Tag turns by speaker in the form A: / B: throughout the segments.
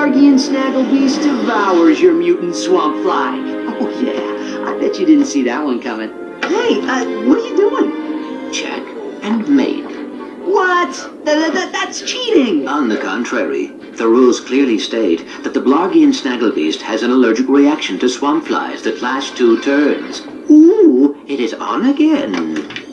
A: Blargian snagglebeast devours your mutant swamp fly. Oh yeah, I bet you didn't see that one coming. Hey, what are you doing?
B: Check and mate.
A: What? That's cheating!
B: On the contrary, the rules clearly state that the Blargian snagglebeast has an allergic reaction to swamp flies that last 2 turns. Ooh, it is on again.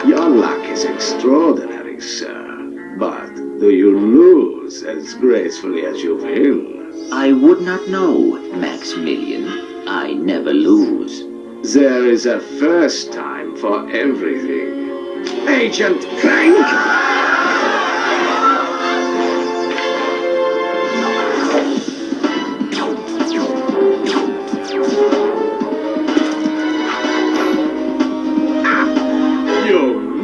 C: Your luck is extraordinary, sir. But do you lose as gracefully as you win?
B: I would not know, Maximilian. I never lose.
C: There is a first time for everything. Agent Clank!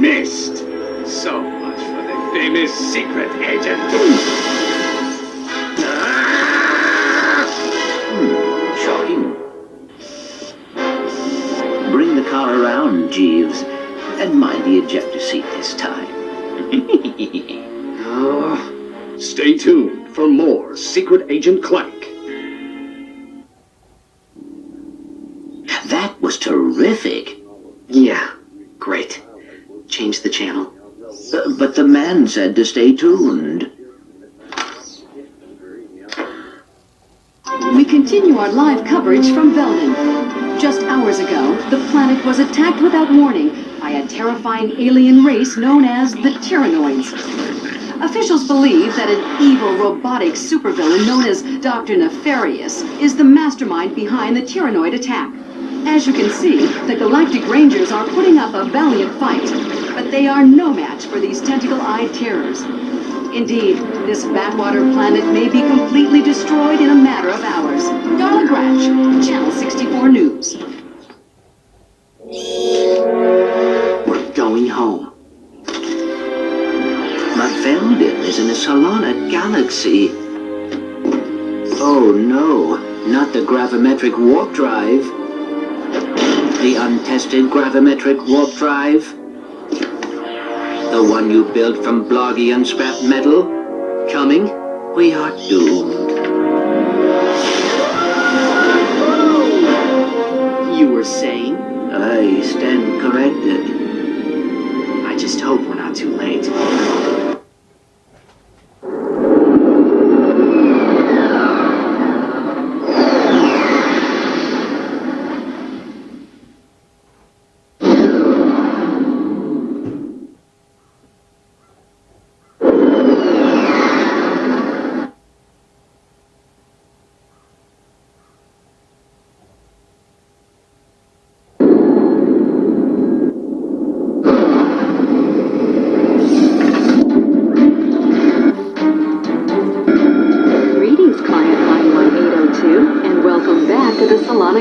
C: Missed! So much for the famous secret agent.
B: Shocking. Bring the car around, Jeeves, and mind the ejector seat this time.
C: Stay tuned for more Secret Agent Clank.
B: That was terrific.
A: Yeah, great. Change the channel.
B: But the man said to stay tuned.
D: We continue our live coverage from Veldin. Just hours ago, the planet was attacked without warning by a terrifying alien race known as the Tyrannoids. Officials believe that an evil robotic supervillain known as Dr. Nefarious is the mastermind behind the Tyrannoid attack. As you can see, the Galactic Rangers are putting up a valiant fight, but they are no match for these tentacle-eyed terrors. Indeed, this backwater planet may be completely destroyed in a matter of hours. Darla Gratch, Channel 64 News.
A: We're going home.
B: But Veldin is in the Solana Galaxy. Oh no, not the gravimetric warp drive. The untested gravimetric warp drive? The one you built from Blargian scrap metal? Coming? We are doomed.
A: You were saying?
B: I stand corrected.
A: I just hope we're not too late.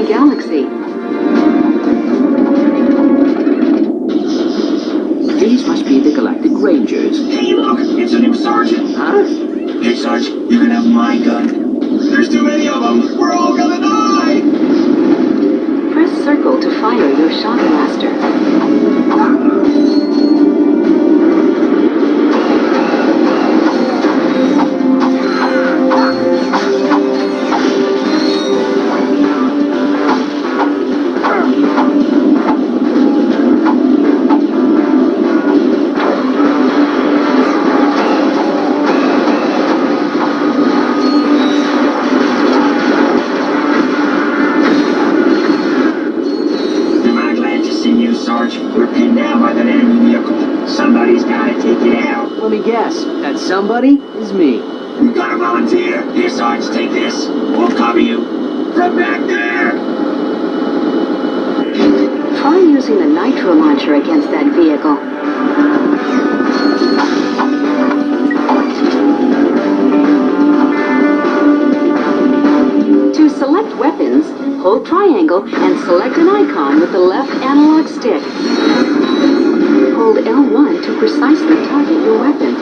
D: Galaxy.
B: These must be the Galactic Rangers.
E: Hey, look! It's a new sergeant!
B: Huh?
E: Hey, Sarge, you can have my gun. There's too many of them! We're all gonna die!
D: Press circle to fire your shock blaster.
A: That somebody is me.
E: We gotta volunteer! Here, Sarge, take this! We'll cover you! From back there!
D: Try using the nitro launcher against that vehicle. To select weapons, hold triangle and select an icon with the left analog stick. Hold L1 to precisely target your weapon.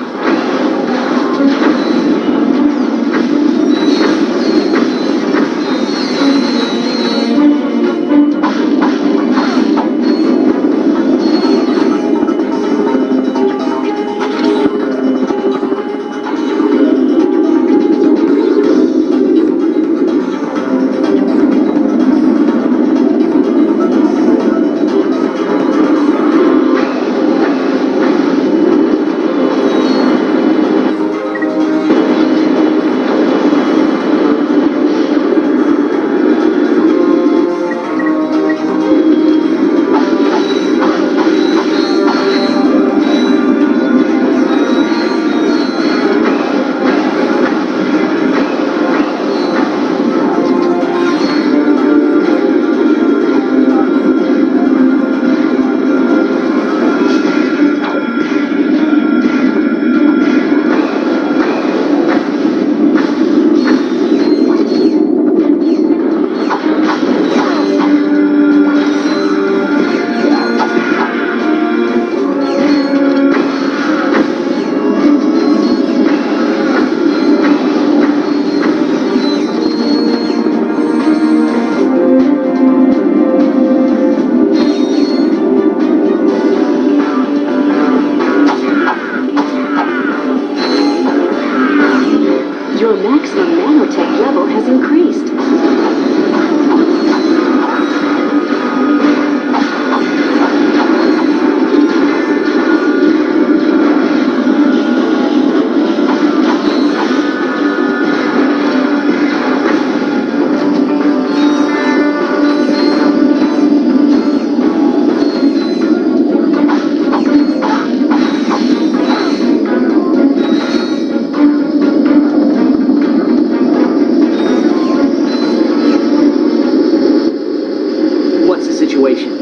A: situation?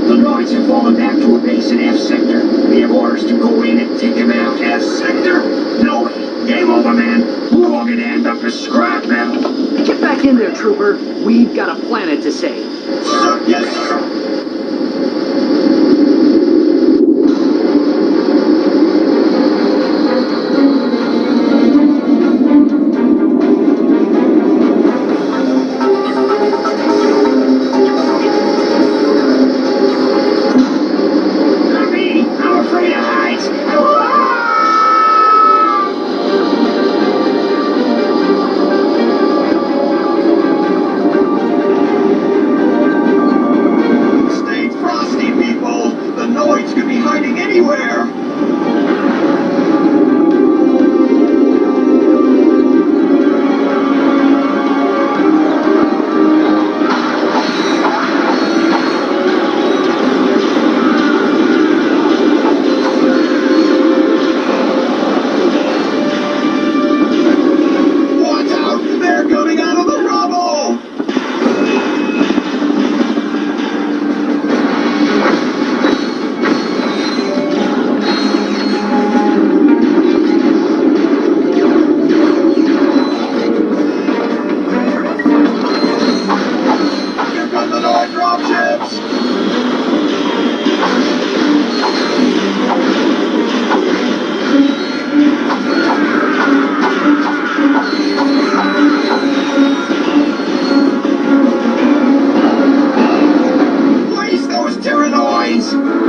E: The Noids have fallen back to a base in F sector. We have orders to go in and take them out. F sector? No way. Game over, man. We're all gonna end up as scrap metal.
A: Get back in there, trooper. We've got a planet to save.
E: Sir, yes, sir. Those Terranoids!